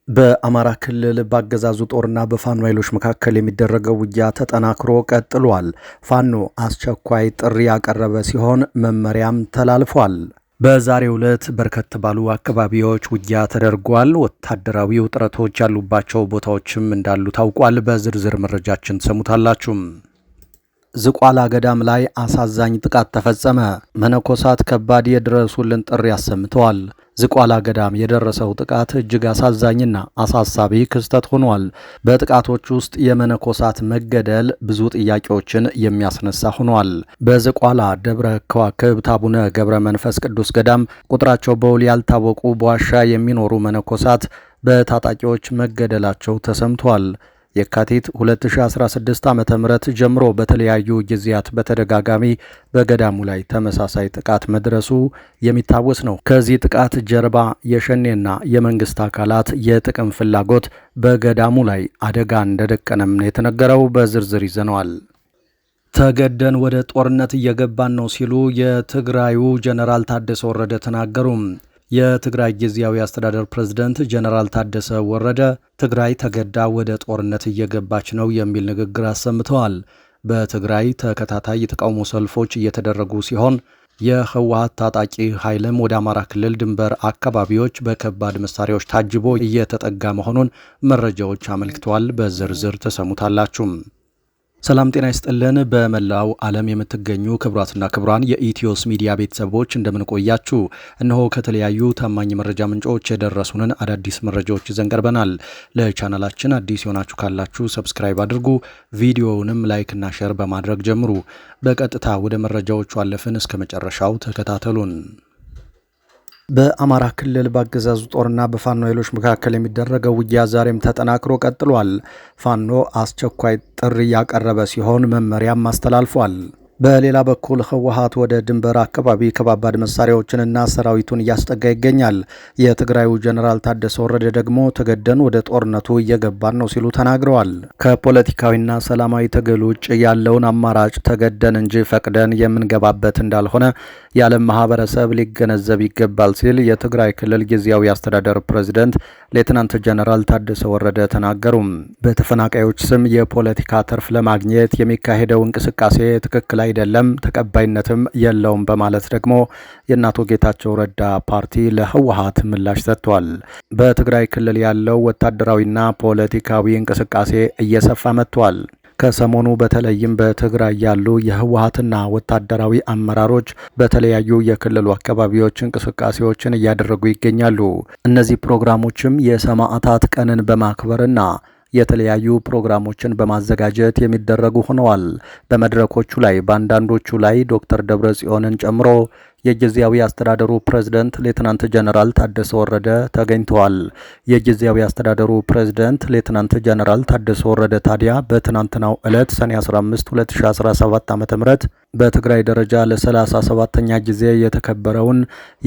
በአማራ ክልል በአገዛዙ ጦርና በፋኖ ኃይሎች መካከል የሚደረገው ውጊያ ተጠናክሮ ቀጥሏል። ፋኖ አስቸኳይ ጥሪ ያቀረበ ሲሆን መመሪያም ተላልፏል። በዛሬው ዕለት በርከት ባሉ አካባቢዎች ውጊያ ተደርጓል። ወታደራዊ ውጥረቶች ያሉባቸው ቦታዎችም እንዳሉ ታውቋል። በዝርዝር መረጃችን ትሰሙታላችሁ። ዝቋላ ገዳም ላይ አሳዛኝ ጥቃት ተፈጸመ። መነኮሳት ከባድ የድረሱልን ጥሪ አሰምተዋል። ዝቋላ ገዳም የደረሰው ጥቃት እጅግ አሳዛኝና አሳሳቢ ክስተት ሆኗል። በጥቃቶች ውስጥ የመነኮሳት መገደል ብዙ ጥያቄዎችን የሚያስነሳ ሆኗል። በዝቋላ ደብረ ከዋክብት አቡነ ገብረ መንፈስ ቅዱስ ገዳም ቁጥራቸው በውል ያልታወቁ በዋሻ የሚኖሩ መነኮሳት በታጣቂዎች መገደላቸው ተሰምቷል። የካቲት 2016 ዓ.ም ጀምሮ በተለያዩ ጊዜያት በተደጋጋሚ በገዳሙ ላይ ተመሳሳይ ጥቃት መድረሱ የሚታወስ ነው። ከዚህ ጥቃት ጀርባ የሸኔና የመንግስት አካላት የጥቅም ፍላጎት በገዳሙ ላይ አደጋ እንደደቀነም ነው የተነገረው። በዝርዝር ይዘነዋል። ተገደን ወደ ጦርነት እየገባን ነው ሲሉ የትግራዩ ጀነራል ታደሰ ወረደ ተናገሩ። የትግራይ ጊዜያዊ አስተዳደር ፕሬዝዳንት ጀነራል ታደሰ ወረደ ትግራይ ተገዳ ወደ ጦርነት እየገባች ነው የሚል ንግግር አሰምተዋል። በትግራይ ተከታታይ የተቃውሞ ሰልፎች እየተደረጉ ሲሆን የህወሓት ታጣቂ ኃይልም ወደ አማራ ክልል ድንበር አካባቢዎች በከባድ መሳሪያዎች ታጅቦ እየተጠጋ መሆኑን መረጃዎች አመልክተዋል። በዝርዝር ተሰሙታላችሁ። ሰላም ጤና ይስጥልን። በመላው ዓለም የምትገኙ ክቡራትና ክቡራን የኢትዮስ ሚዲያ ቤተሰቦች እንደምንቆያችሁ፣ እነሆ ከተለያዩ ታማኝ መረጃ ምንጮች የደረሱንን አዳዲስ መረጃዎች ይዘን ቀርበናል። ለቻናላችን አዲስ የሆናችሁ ካላችሁ ሰብስክራይብ አድርጉ፣ ቪዲዮውንም ላይክና ሼር በማድረግ ጀምሩ። በቀጥታ ወደ መረጃዎቹ አለፍን። እስከ መጨረሻው ተከታተሉን። በአማራ ክልል በአገዛዙ ጦርና በፋኖ ኃይሎች መካከል የሚደረገው ውጊያ ዛሬም ተጠናክሮ ቀጥሏል። ፋኖ አስቸኳይ ጥሪ ያቀረበ ሲሆን መመሪያም አስተላልፏል። በሌላ በኩል ህወሓት ወደ ድንበር አካባቢ ከባባድ መሳሪያዎችንና ሰራዊቱን እያስጠጋ ይገኛል። የትግራዩ ጀነራል ታደሰ ወረደ ደግሞ ተገደን ወደ ጦርነቱ እየገባን ነው ሲሉ ተናግረዋል። ከፖለቲካዊና ሰላማዊ ትግል ውጭ ያለውን አማራጭ ተገደን እንጂ ፈቅደን የምንገባበት እንዳልሆነ የዓለም ማህበረሰብ ሊገነዘብ ይገባል ሲል የትግራይ ክልል ጊዜያዊ አስተዳደር ፕሬዝዳንት ሌትናንት ጀነራል ታደሰ ወረደ ተናገሩ። በተፈናቃዮች ስም የፖለቲካ ትርፍ ለማግኘት የሚካሄደው እንቅስቃሴ ትክክል አይደለም፣ ተቀባይነትም የለውም በማለት ደግሞ የአቶ ጌታቸው ረዳ ፓርቲ ለህወሓት ምላሽ ሰጥቷል። በትግራይ ክልል ያለው ወታደራዊና ፖለቲካዊ እንቅስቃሴ እየሰፋ መጥቷል። ከሰሞኑ በተለይም በትግራይ ያሉ የህወሓትና ወታደራዊ አመራሮች በተለያዩ የክልሉ አካባቢዎች እንቅስቃሴዎችን እያደረጉ ይገኛሉ። እነዚህ ፕሮግራሞችም የሰማዕታት ቀንን በማክበርና የተለያዩ ፕሮግራሞችን በማዘጋጀት የሚደረጉ ሆነዋል። በመድረኮቹ ላይ በአንዳንዶቹ ላይ ዶክተር ደብረጽዮንን ጨምሮ የጊዜያዊ አስተዳደሩ ፕሬዝዳንት ሌትናንት ጀነራል ታደሰ ወረደ ተገኝተዋል። የጊዜያዊ አስተዳደሩ ፕሬዝዳንት ሌትናንት ጀነራል ታደሰ ወረደ ታዲያ በትናንትናው ዕለት ሰኔ 15 2017 ዓ.ም በትግራይ ደረጃ ለ37ኛ ጊዜ የተከበረውን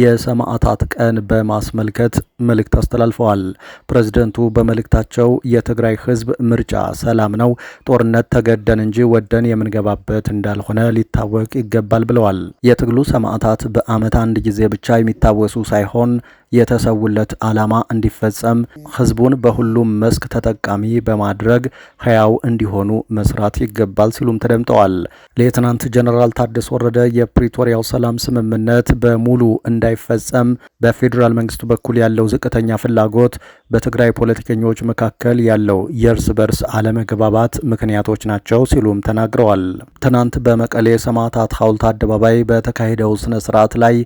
የሰማዕታት ቀን በማስመልከት መልእክት አስተላልፈዋል። ፕሬዝዳንቱ በመልእክታቸው የትግራይ ህዝብ ምርጫ ሰላም ነው፣ ጦርነት ተገደን እንጂ ወደን የምንገባበት እንዳልሆነ ሊታወቅ ይገባል ብለዋል። የትግሉ ሰማዕታት በዓመት አንድ ጊዜ ብቻ የሚታወሱ ሳይሆን የተሰውለት ዓላማ እንዲፈጸም ህዝቡን በሁሉም መስክ ተጠቃሚ በማድረግ ሕያው እንዲሆኑ መስራት ይገባል ሲሉም ተደምጠዋል። ሌትናንት ጀነራል ታደሰ ወረደ የፕሪቶሪያው ሰላም ስምምነት በሙሉ እንዳይፈጸም በፌዴራል መንግስቱ በኩል ያለው ዝቅተኛ ፍላጎት፣ በትግራይ ፖለቲከኞች መካከል ያለው የእርስ በርስ አለመግባባት ምክንያቶች ናቸው ሲሉም ተናግረዋል። ትናንት በመቀሌ ሰማዕታት ሐውልት አደባባይ በተካሄደው ስነ ስርዓት ላይ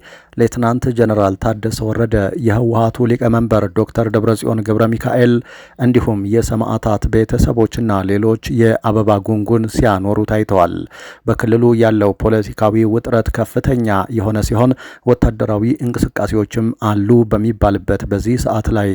ሌትናንት ጀነራል ታደሰ ወረደ፣ የህወሓቱ ሊቀመንበር ዶክተር ደብረጽዮን ገብረ ሚካኤል እንዲሁም የሰማዕታት ቤተሰቦችና ሌሎች የአበባ ጉንጉን ሲያኖሩ ታይተዋል። በክልሉ ያለው ፖለቲካዊ ውጥረት ከፍተኛ የሆነ ሲሆን ወታደራዊ እንቅስቃሴዎችም አሉ በሚባልበት በዚህ ሰዓት ላይ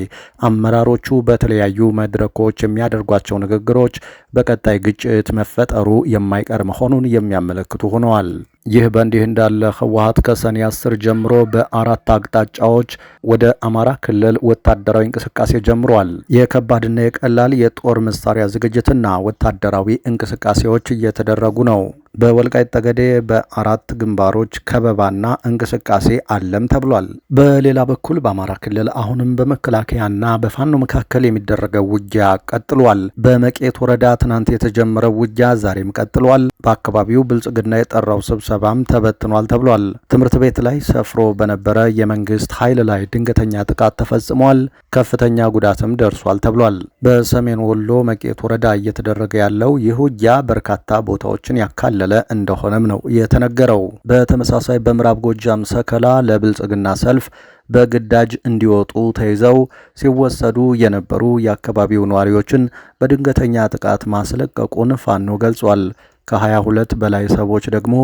አመራሮቹ በተለያዩ መድረኮች የሚያደርጓቸው ንግግሮች በቀጣይ ግጭት መፈጠሩ የማይቀር መሆኑን የሚያመለክቱ ሆነዋል። ይህ በእንዲህ እንዳለ ህወሓት ከሰኔ 10 ጀምሮ በአራት አቅጣጫዎች ወደ አማራ ክልል ወታደራዊ እንቅስቃሴ ጀምሯል። የከባድና የቀላል የጦር መሳሪያ ዝግጅትና ወታደራዊ እንቅስቃሴዎች እየተደረጉ ነው። በወልቃይት ጠገዴ በ4 ግንባሮች ከበባና እንቅስቃሴ አለም ተብሏል። በሌላ በኩል በአማራ ክልል አሁንም በመከላከያና በፋኖ መካከል የሚደረገው ውጊያ ቀጥሏል። በመቄት ወረዳ ትናንት የተጀመረው ውጊያ ዛሬም ቀጥሏል። በአካባቢው ብልጽግና የጠራው ስብሰባም ተበትኗል ተብሏል። ትምህርት ቤት ላይ ሰፍሮ በነበረ የመንግስት ኃይል ላይ ድንገተኛ ጥቃት ተፈጽሟል። ከፍተኛ ጉዳትም ደርሷል ተብሏል። በሰሜን ወሎ መቄት ወረዳ እየተደረገ ያለው ይህ ውጊያ በርካታ ቦታዎችን ያካለለ እንደሆነም ነው የተነገረው። በተመሳሳይ በምዕራብ ጎጃም ሰከላ ለብልጽግና ሰልፍ በግዳጅ እንዲወጡ ተይዘው ሲወሰዱ የነበሩ የአካባቢው ነዋሪዎችን በድንገተኛ ጥቃት ማስለቀቁን ፋኖ ገልጿል። ከ22 በላይ ሰዎች ደግሞ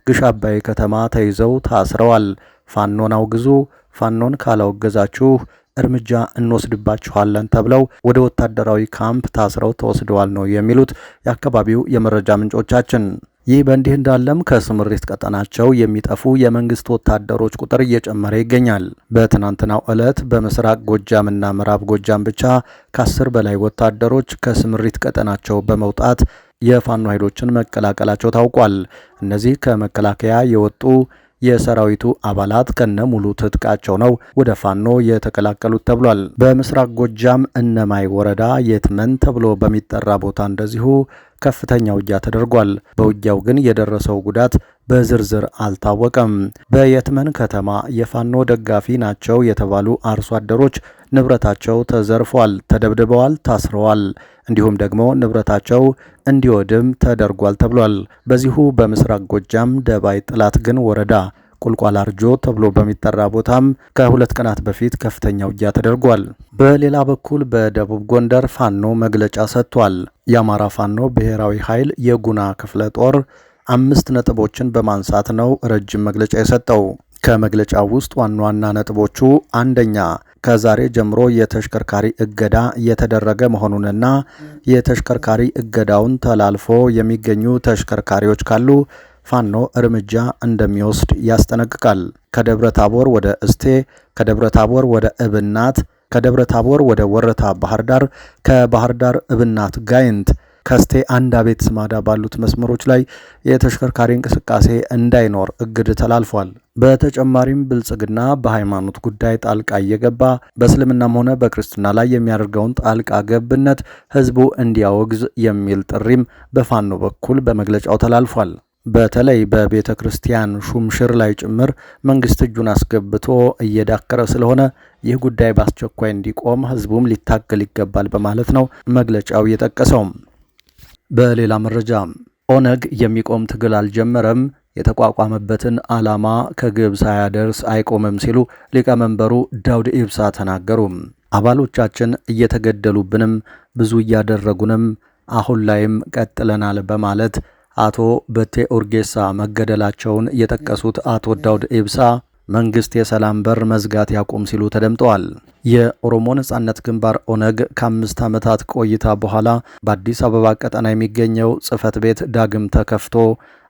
ግሽ አባይ ከተማ ተይዘው ታስረዋል። ፋኖን አውግዙ፣ ፋኖን ካላወገዛችሁ እርምጃ እንወስድባችኋለን ተብለው ወደ ወታደራዊ ካምፕ ታስረው ተወስደዋል ነው የሚሉት የአካባቢው የመረጃ ምንጮቻችን። ይህ በእንዲህ እንዳለም ከስምሪት ቀጠናቸው የሚጠፉ የመንግስት ወታደሮች ቁጥር እየጨመረ ይገኛል። በትናንትናው ዕለት በምስራቅ ጎጃምና ምዕራብ ጎጃም ብቻ ከ10 በላይ ወታደሮች ከስምሪት ቀጠናቸው በመውጣት የፋኖ ኃይሎችን መቀላቀላቸው ታውቋል። እነዚህ ከመከላከያ የወጡ የሰራዊቱ አባላት ከነ ሙሉ ትጥቃቸው ነው ወደ ፋኖ የተቀላቀሉት ተብሏል። በምስራቅ ጎጃም እነማይ ወረዳ የትመን ተብሎ በሚጠራ ቦታ እንደዚሁ ከፍተኛ ውጊያ ተደርጓል። በውጊያው ግን የደረሰው ጉዳት በዝርዝር አልታወቀም። በየትመን ከተማ የፋኖ ደጋፊ ናቸው የተባሉ አርሶ አደሮች ንብረታቸው ተዘርፏል፣ ተደብድበዋል፣ ታስረዋል። እንዲሁም ደግሞ ንብረታቸው እንዲወድም ተደርጓል ተብሏል። በዚሁ በምስራቅ ጎጃም ደባይ ጥላት ግን ወረዳ ቁልቋል አርጆ ተብሎ በሚጠራ ቦታም ከ2 ቀናት በፊት ከፍተኛ ውጊያ ተደርጓል። በሌላ በኩል በደቡብ ጎንደር ፋኖ መግለጫ ሰጥቷል። የአማራ ፋኖ ብሔራዊ ኃይል የጉና ክፍለ ጦር 5 ነጥቦችን በማንሳት ነው ረጅም መግለጫ የሰጠው። ከመግለጫው ውስጥ ዋና ዋና ነጥቦቹ አንደኛ ከዛሬ ጀምሮ የተሽከርካሪ እገዳ እየተደረገ መሆኑንና የተሽከርካሪ እገዳውን ተላልፎ የሚገኙ ተሽከርካሪዎች ካሉ ፋኖ እርምጃ እንደሚወስድ ያስጠነቅቃል። ከደብረ ታቦር ወደ እስቴ፣ ከደብረ ታቦር ወደ እብናት፣ ከደብረ ታቦር ወደ ወረታ ባህር ዳር፣ ከባህር ዳር እብናት ጋይንት፣ ከስቴ አንድ አቤት ስማዳ ባሉት መስመሮች ላይ የተሽከርካሪ እንቅስቃሴ እንዳይኖር እግድ ተላልፏል። በተጨማሪም ብልጽግና በሃይማኖት ጉዳይ ጣልቃ እየገባ በእስልምናም ሆነ በክርስትና ላይ የሚያደርገውን ጣልቃ ገብነት ህዝቡ እንዲያወግዝ የሚል ጥሪም በፋኖ በኩል በመግለጫው ተላልፏል። በተለይ በቤተ ክርስቲያን ሹምሽር ላይ ጭምር መንግስት እጁን አስገብቶ እየዳከረ ስለሆነ ይህ ጉዳይ በአስቸኳይ እንዲቆም ህዝቡም ሊታገል ይገባል በማለት ነው መግለጫው የጠቀሰው። በሌላ መረጃ ኦነግ የሚቆም ትግል አልጀመረም፣ የተቋቋመበትን ዓላማ ከግብ ሳያደርስ አይቆምም ሲሉ ሊቀመንበሩ ዳውድ ኢብሳ ተናገሩ። አባሎቻችን እየተገደሉብንም ብዙ እያደረጉንም አሁን ላይም ቀጥለናል በማለት አቶ በቴ ኡርጌሳ መገደላቸውን የጠቀሱት አቶ ዳውድ ኢብሳ መንግስት የሰላም በር መዝጋት ያቁም ሲሉ ተደምጠዋል። የኦሮሞ ነጻነት ግንባር ኦነግ ከ5 ዓመታት ቆይታ በኋላ በአዲስ አበባ ቀጠና የሚገኘው ጽህፈት ቤት ዳግም ተከፍቶ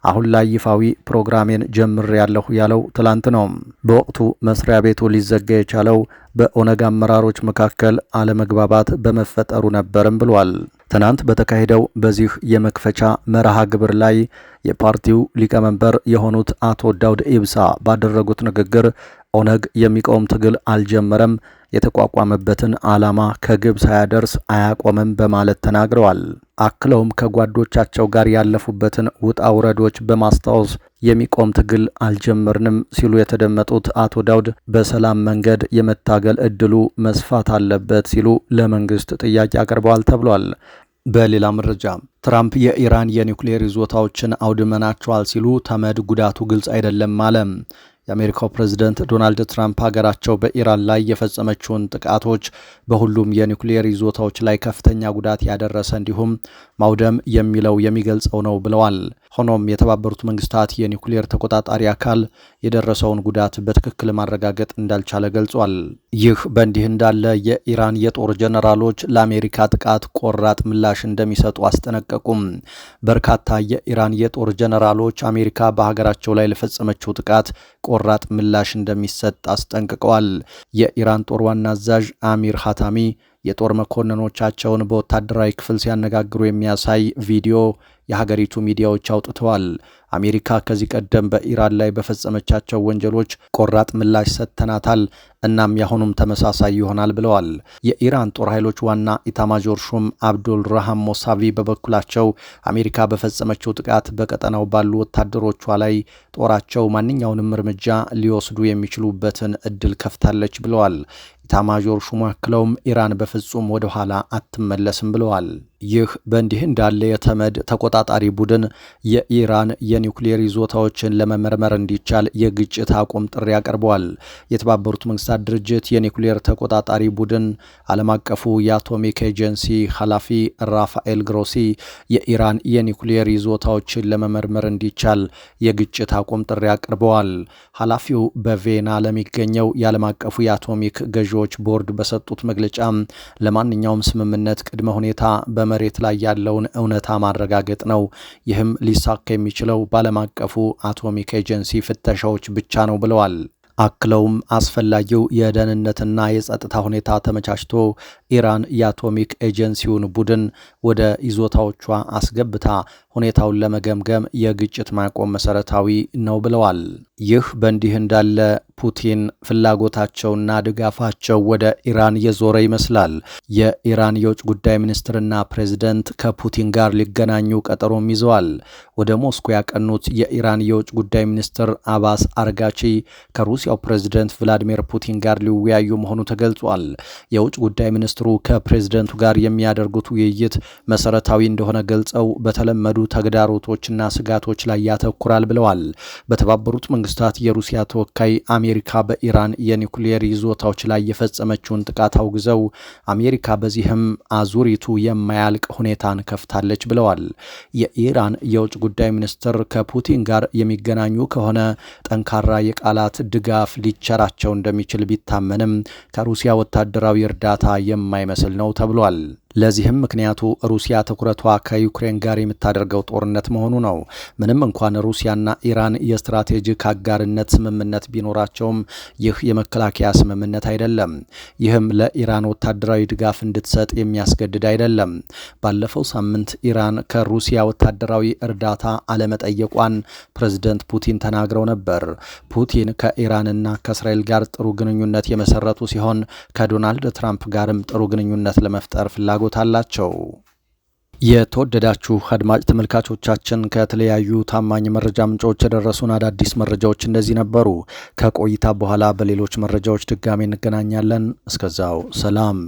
አሁን ላይ ይፋዊ ፕሮግራሜን ጀምሬያለሁ ያለው ትላንት ነው። በወቅቱ መስሪያ ቤቱ ሊዘጋ የቻለው በኦነግ አመራሮች መካከል አለመግባባት በመፈጠሩ ነበርም ብሏል። ትናንት በተካሄደው በዚህ የመክፈቻ መርሃ ግብር ላይ የፓርቲው ሊቀመንበር የሆኑት አቶ ዳውድ ኢብሳ ባደረጉት ንግግር ኦነግ የሚቆም ትግል አልጀመረም፣ የተቋቋመበትን ዓላማ ከግብ ሳያደርስ አያቆምም በማለት ተናግረዋል። አክለውም ከጓዶቻቸው ጋር ያለፉበትን ውጣ ውረዶች በማስታወስ የሚቆም ትግል አልጀመርንም ሲሉ የተደመጡት አቶ ዳውድ በሰላም መንገድ የመታገል እድሉ መስፋት አለበት ሲሉ ለመንግስት ጥያቄ አቅርበዋል ተብሏል። በሌላ መረጃ ትራምፕ የኢራን የኒውክሌር ይዞታዎችን አውድመናቸዋል ሲሉ ተመድ ጉዳቱ ግልጽ አይደለም አለ። የአሜሪካው ፕሬዝደንት ዶናልድ ትራምፕ ሀገራቸው በኢራን ላይ የፈጸመችውን ጥቃቶች በሁሉም የኒውክሌር ይዞታዎች ላይ ከፍተኛ ጉዳት ያደረሰ እንዲሁም ማውደም የሚለው የሚገልጸው ነው ብለዋል። ሆኖም የተባበሩት መንግስታት የኒውክሌር ተቆጣጣሪ አካል የደረሰውን ጉዳት በትክክል ማረጋገጥ እንዳልቻለ ገልጿል። ይህ በእንዲህ እንዳለ የኢራን የጦር ጀነራሎች ለአሜሪካ ጥቃት ቆራጥ ምላሽ እንደሚሰጡ አስጠነቀቁም። በርካታ የኢራን የጦር ጀነራሎች አሜሪካ በሀገራቸው ላይ ለፈጸመችው ጥቃት ቆራጥ ምላሽ እንደሚሰጥ አስጠንቅቀዋል። የኢራን ጦር ዋና አዛዥ አሚር ሀታሚ የጦር መኮንኖቻቸውን በወታደራዊ ክፍል ሲያነጋግሩ የሚያሳይ ቪዲዮ የሀገሪቱ ሚዲያዎች አውጥተዋል። አሜሪካ ከዚህ ቀደም በኢራን ላይ በፈጸመቻቸው ወንጀሎች ቆራጥ ምላሽ ሰጥተናታል፣ እናም ያሁኑም ተመሳሳይ ይሆናል ብለዋል። የኢራን ጦር ኃይሎች ዋና ኢታማዦር ሹም አብዱል ራሃም ሞሳቪ በበኩላቸው አሜሪካ በፈጸመችው ጥቃት በቀጠናው ባሉ ወታደሮቿ ላይ ጦራቸው ማንኛውንም እርምጃ ሊወስዱ የሚችሉበትን እድል ከፍታለች ብለዋል። ኢታማዦር ሹሙ አክለውም ኢራን በፍጹም ወደ ኋላ አትመለስም ብለዋል። ይህ በእንዲህ እንዳለ የተመድ ተቆጣጣሪ ቡድን የኢራን የኒውክሌር ይዞታዎችን ለመመርመር እንዲቻል የግጭት አቁም ጥሪ አቅርበዋል። የተባበሩት መንግስታት ድርጅት የኒውክሌር ተቆጣጣሪ ቡድን ዓለም አቀፉ የአቶሚክ ኤጀንሲ ኃላፊ ራፋኤል ግሮሲ የኢራን የኒውክሌር ይዞታዎችን ለመመርመር እንዲቻል የግጭት አቁም ጥሪ አቅርበዋል። ኃላፊው በቬና ለሚገኘው የዓለም አቀፉ የአቶሚክ ገዢዎች ቦርድ በሰጡት መግለጫ ለማንኛውም ስምምነት ቅድመ ሁኔታ በመሬት ላይ ያለውን እውነታ ማረጋገጥ ነው። ይህም ሊሳካ የሚችለው በዓለም አቀፉ አቶሚክ ኤጀንሲ ፍተሻዎች ብቻ ነው ብለዋል። አክለውም አስፈላጊው የደህንነትና የጸጥታ ሁኔታ ተመቻችቶ ኢራን የአቶሚክ ኤጀንሲውን ቡድን ወደ ይዞታዎቿ አስገብታ ሁኔታውን ለመገምገም የግጭት ማቆም መሰረታዊ ነው ብለዋል። ይህ በእንዲህ እንዳለ ፑቲን ፍላጎታቸውና ድጋፋቸው ወደ ኢራን የዞረ ይመስላል። የኢራን የውጭ ጉዳይ ሚኒስትርና ፕሬዝደንት ከፑቲን ጋር ሊገናኙ ቀጠሮም ይዘዋል። ወደ ሞስኮ ያቀኑት የኢራን የውጭ ጉዳይ ሚኒስትር አባስ አርጋቺ ከሩሲያው ፕሬዝደንት ቭላዲሚር ፑቲን ጋር ሊወያዩ መሆኑ ተገልጿል። የውጭ ጉዳይ ሚኒስትሩ ከፕሬዝደንቱ ጋር የሚያደርጉት ውይይት መሰረታዊ እንደሆነ ገልጸው በተለመዱ ተግዳሮቶችና ስጋቶች ላይ ያተኩራል ብለዋል። በተባበሩት መንግስታት የሩሲያ ተወካይ አሜሪካ በኢራን የኒውክሌር ይዞታዎች ላይ የፈጸመችውን ጥቃት አውግዘው አሜሪካ በዚህም አዙሪቱ የማያልቅ ሁኔታን ከፍታለች ብለዋል። የኢራን የውጭ ጉዳይ ሚኒስትር ከፑቲን ጋር የሚገናኙ ከሆነ ጠንካራ የቃላት ድጋፍ ሊቸራቸው እንደሚችል ቢታመንም ከሩሲያ ወታደራዊ እርዳታ የማይመስል ነው ተብሏል። ለዚህም ምክንያቱ ሩሲያ ትኩረቷ ከዩክሬን ጋር የምታደርገው ጦርነት መሆኑ ነው። ምንም እንኳን ሩሲያና ኢራን የስትራቴጂክ አጋርነት ስምምነት ቢኖራቸውም ይህ የመከላከያ ስምምነት አይደለም። ይህም ለኢራን ወታደራዊ ድጋፍ እንድትሰጥ የሚያስገድድ አይደለም። ባለፈው ሳምንት ኢራን ከሩሲያ ወታደራዊ እርዳታ አለመጠየቋን ፕሬዝደንት ፑቲን ተናግረው ነበር። ፑቲን ከኢራንና ከእስራኤል ጋር ጥሩ ግንኙነት የመሰረቱ ሲሆን ከዶናልድ ትራምፕ ጋርም ጥሩ ግንኙነት ለመፍጠር ፍላጎት አላቸው። የተወደዳችሁ አድማጭ ተመልካቾቻችን ከተለያዩ ታማኝ መረጃ ምንጮች የደረሱን አዳዲስ መረጃዎች እንደዚህ ነበሩ። ከቆይታ በኋላ በሌሎች መረጃዎች ድጋሚ እንገናኛለን። እስከዛው ሰላም።